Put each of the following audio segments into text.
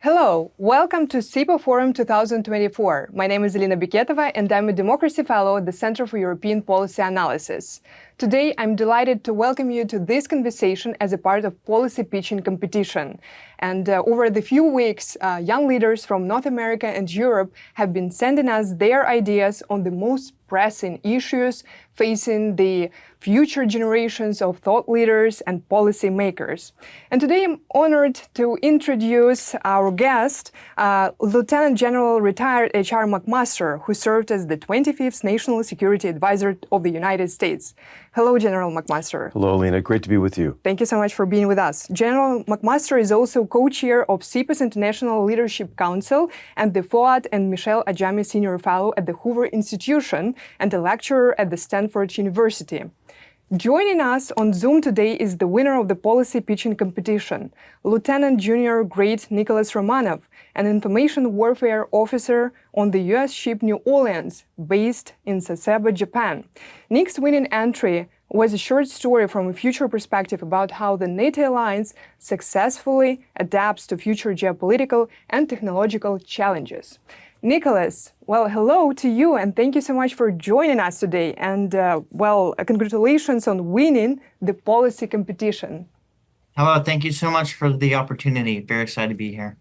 Hello, welcome to CEPA Forum 2024. My name is Elena Biketova and I'm a Democracy Fellow at the Center for European Policy Analysis. Today, I'm delighted to welcome you to this conversation as a part of policy pitching competition. And over the few weeks, young leaders from North America and Europe have been sending us their ideas on the most pressing issues facing the future generations of thought leaders and policy makers. And today I'm honored to introduce our guest, Lieutenant General retired H.R. McMaster, who served as the 25th National Security Advisor of the United States. Hello, General McMaster. Hello, Alina. Great to be with you. Thank you so much for being with us. General McMaster is also co-chair of CEPA's International Leadership Council and the Fuad and Michelle Ajami Senior Fellow at the Hoover Institution and a lecturer at the Stanford University. Joining us on Zoom today is the winner of the policy pitching competition, Lieutenant Junior Grade Nicholas Romanow, an information warfare officer on the U.S. ship New Orleans, based in Sasebo, Japan. Nick's winning entry was a short story from a future perspective about how the NATO alliance successfully adapts to future geopolitical and technological challenges. Nicholas, well, hello to you, and thank you so much for joining us today. And, congratulations on winning the policy competition. Hello, thank you so much for the opportunity. Very excited to be here.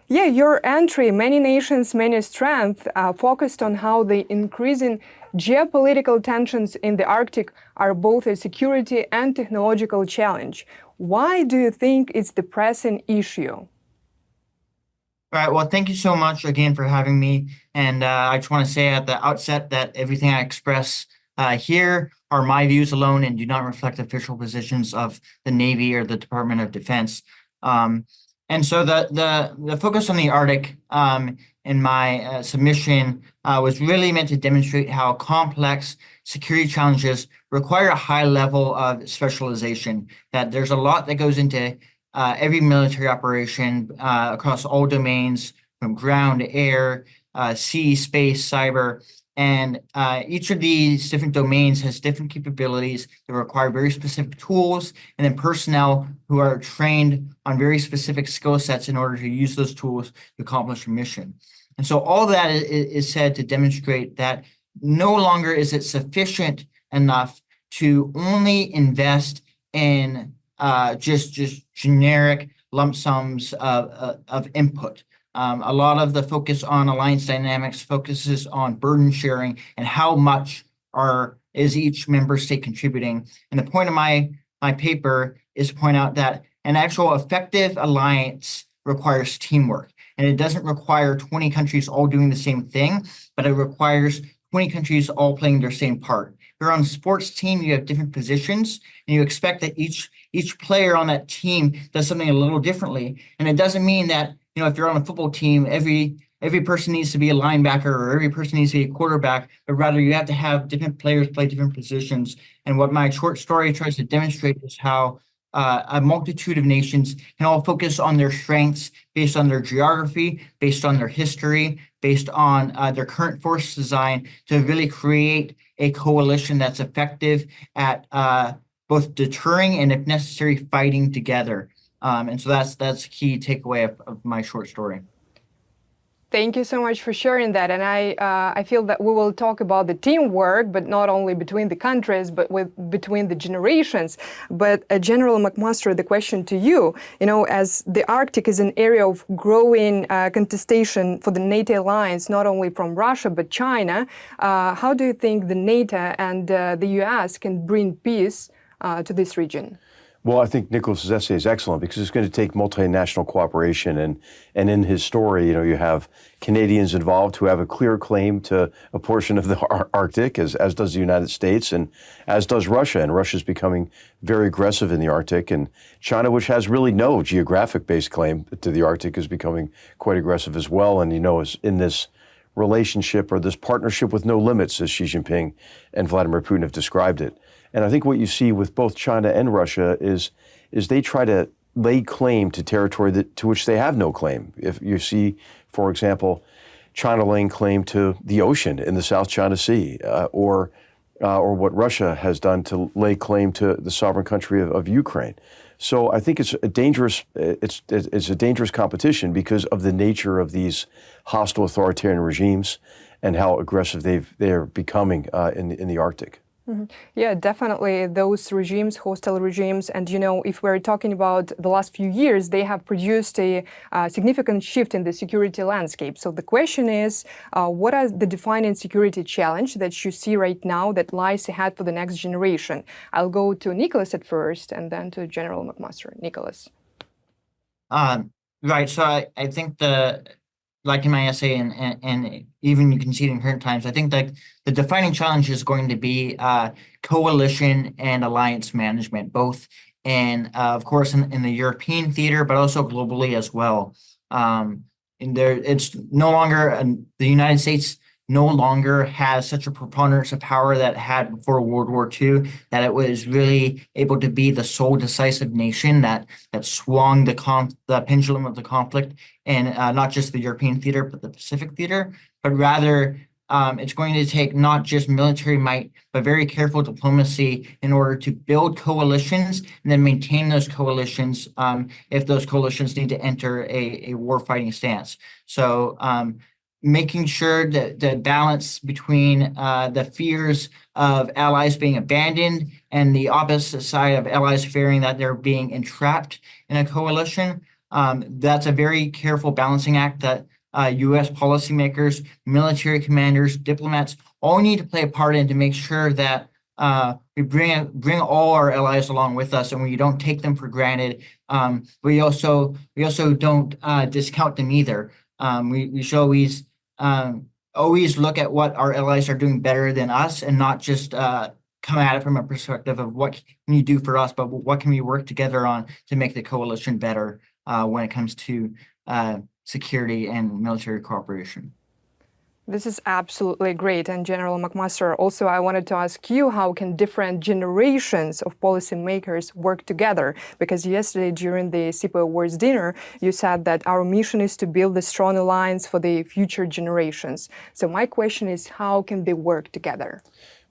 Yeah, your entry, Many Nations, Many Strengths, focused on how the increasing geopolitical tensions in the Arctic are both a security and technological challenge. Why do you think it's the pressing issue? All right, well, thank you so much again for having me. And I just want to say at the outset that everything I express here are my views alone and do not reflect official positions of the Navy or the Department of Defense. And so the focus on the Arctic in my submission was really meant to demonstrate how complex security challenges require a high level of specialization, that there's a lot that goes into every military operation across all domains, from ground to air, sea, space, cyber. And each of these different domains has different capabilities that require very specific tools and then personnel who are trained on very specific skill sets in order to use those tools to accomplish a mission. And so all that is said to demonstrate that no longer is it sufficient enough to only invest in just generic lump sums of input. A lot of the focus on alliance dynamics focuses on burden sharing and how much is each member state contributing. And the point of my paper is to point out that an actual effective alliance requires teamwork. And it doesn't require 20 countries all doing the same thing, but it requires 20 countries all playing their same part. If you're on a sports team, you have different positions, and you expect that each player on that team does something a little differently. And it doesn't mean that, if you're on a football team, every person needs to be a linebacker or every person needs to be a quarterback, but rather you have to have different players play different positions. And what my short story tries to demonstrate is how a multitude of nations can all focus on their strengths based on their geography, based on their history, based on their current force design to really create a coalition that's effective at both deterring and, if necessary, fighting together. And so that's the key takeaway of my short story. Thank you so much for sharing that. And I feel that we will talk about the teamwork, but not only between the countries, but between the generations. But General McMaster, the question to you, as the Arctic is an area of growing contestation for the NATO alliance, not only from Russia, but China, how do you think the NATO and the US can bring peace to this region? Well, I think Nicholas's essay is excellent because it's going to take multinational cooperation. And in his story, you have Canadians involved who have a clear claim to a portion of the Arctic, as does the United States and as does Russia. And Russia's becoming very aggressive in the Arctic. And China, which has really no geographic-based claim to the Arctic, is becoming quite aggressive as well. And, is in this relationship or this partnership with no limits, as Xi Jinping and Vladimir Putin have described it. And I think what you see with both China and Russia is they try to lay claim to territory to which they have no claim. If you see, for example, China laying claim to the ocean in the South China Sea, or or what Russia has done to lay claim to the sovereign country of Ukraine. So I think it's a dangerous competition because of the nature of these hostile authoritarian regimes and how aggressive they're becoming in the Arctic. Yeah, definitely those regimes, hostile regimes. And, if we're talking about the last few years, they have produced a significant shift in the security landscape. So the question is, what are the defining security challenge that you see right now that lies ahead for the next generation? I'll go to Nicholas at first and then to General McMaster. Nicholas. Right. So I think like in my essay and even you can see it in current times, I think that the defining challenge is going to be coalition and alliance management, both of course, in the European theater, but also globally as well. It's no longer the United States no longer has such a preponderance of power that it had before World War II, that it was really able to be the sole decisive nation that swung the pendulum of the conflict, and not just the European theater, but the Pacific theater, but rather it's going to take not just military might, but very careful diplomacy in order to build coalitions and then maintain those coalitions if those coalitions need to enter a war-fighting stance. So making sure that the balance between the fears of allies being abandoned and the opposite side of allies fearing that they're being entrapped in a coalition, that's a very careful balancing act that U.S. policymakers, military commanders, diplomats all need to play a part in to make sure that we bring all our allies along with us, and we don't take them for granted. We also don't discount them either. We should always look at what our allies are doing better than us, and not just come at it from a perspective of what can you do for us, but what can we work together on to make the coalition better when it comes to security and military cooperation. This is absolutely great. And General McMaster, also I wanted to ask you, how can different generations of policymakers work together? Because yesterday during the CEPA Awards dinner, you said that our mission is to build a strong alliance for the future generations. So my question is, how can they work together?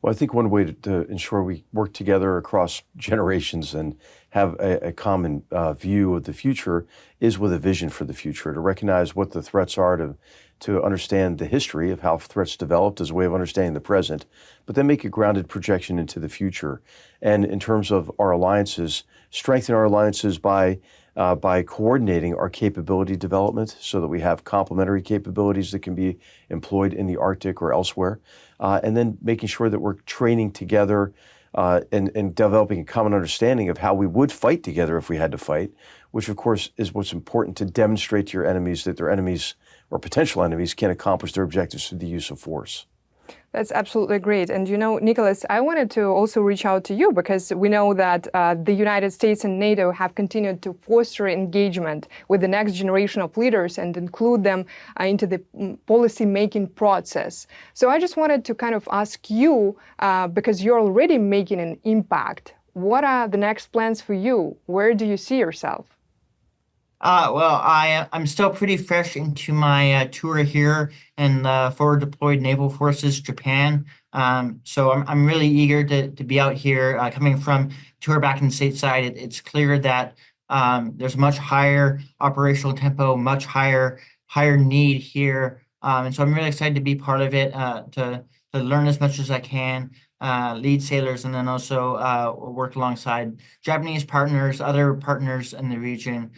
Well, I think one way to ensure we work together across generations and have a common view of the future is with a vision for the future, to recognize what the threats are, to understand the history of how threats developed as a way of understanding the present, but then make a grounded projection into the future. And in terms of our alliances, strengthen our alliances by coordinating our capability development so that we have complementary capabilities that can be employed in the Arctic or elsewhere, and then making sure that we're training together and developing a common understanding of how we would fight together if we had to fight, which of course is what's important, to demonstrate to your enemies that their enemies or potential enemies can accomplish their objectives through the use of force. That's absolutely great. And Nicholas, I wanted to also reach out to you because we know that the United States and NATO have continued to foster engagement with the next generation of leaders and include them into the policy-making process. So I just wanted to kind of ask you, because you're already making an impact, what are the next plans for you? Where do you see yourself? Well, I'm still pretty fresh into my tour here in the forward deployed naval forces, Japan. So I'm really eager to be out here. Coming from tour back in the stateside, it's clear that there's much higher operational tempo, much higher need here, and so I'm really excited to be part of it, to learn as much as I can, lead sailors, and then also work alongside Japanese partners, other partners in the region.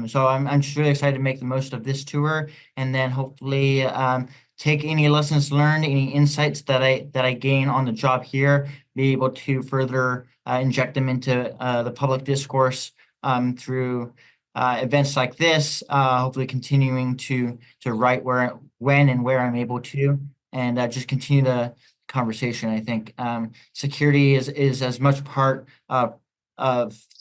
So I'm just really excited to make the most of this tour, and then hopefully take any lessons learned, any insights that I gain on the job here, be able to further inject them into the public discourse through events like this. Hopefully continuing to write when and where I'm able to, and just continue the conversation. I think security is as much part of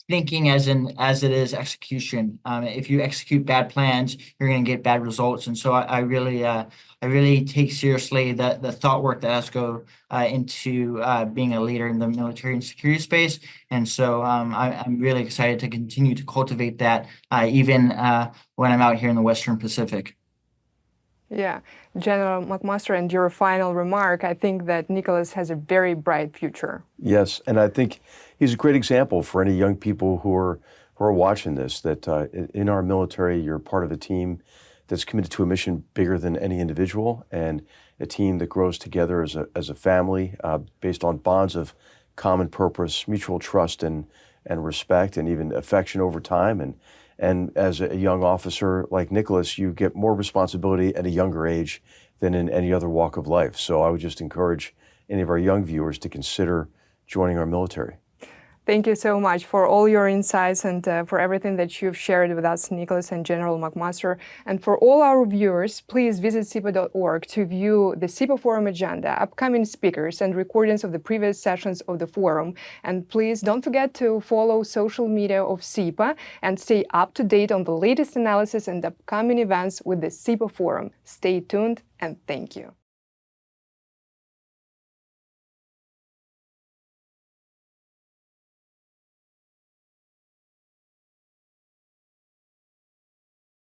thinking as it is execution. If you execute bad plans, you're going to get bad results. And so I really take seriously the thought work that has to go into being a leader in the military and security space. And so I'm really excited to continue to cultivate that even when I'm out here in the Western Pacific. Yeah, General McMaster, and your final remark, I think that Nicholas has a very bright future. Yes, and I think he's a great example for any young people who are watching this, that in our military, you're part of a team that's committed to a mission bigger than any individual, and a team that grows together as a family based on bonds of common purpose, mutual trust, and respect, and even affection over time. And as a young officer like Nicholas, you get more responsibility at a younger age than in any other walk of life. So I would just encourage any of our young viewers to consider joining our military. Thank you so much for all your insights and for everything that you've shared with us, Nicholas and General McMaster. And for all our viewers, please visit CEPA.org to view the CEPA Forum agenda, upcoming speakers, and recordings of the previous sessions of the forum. And please don't forget to follow social media of CEPA and stay up to date on the latest analysis and upcoming events with the CEPA Forum. Stay tuned, and thank you.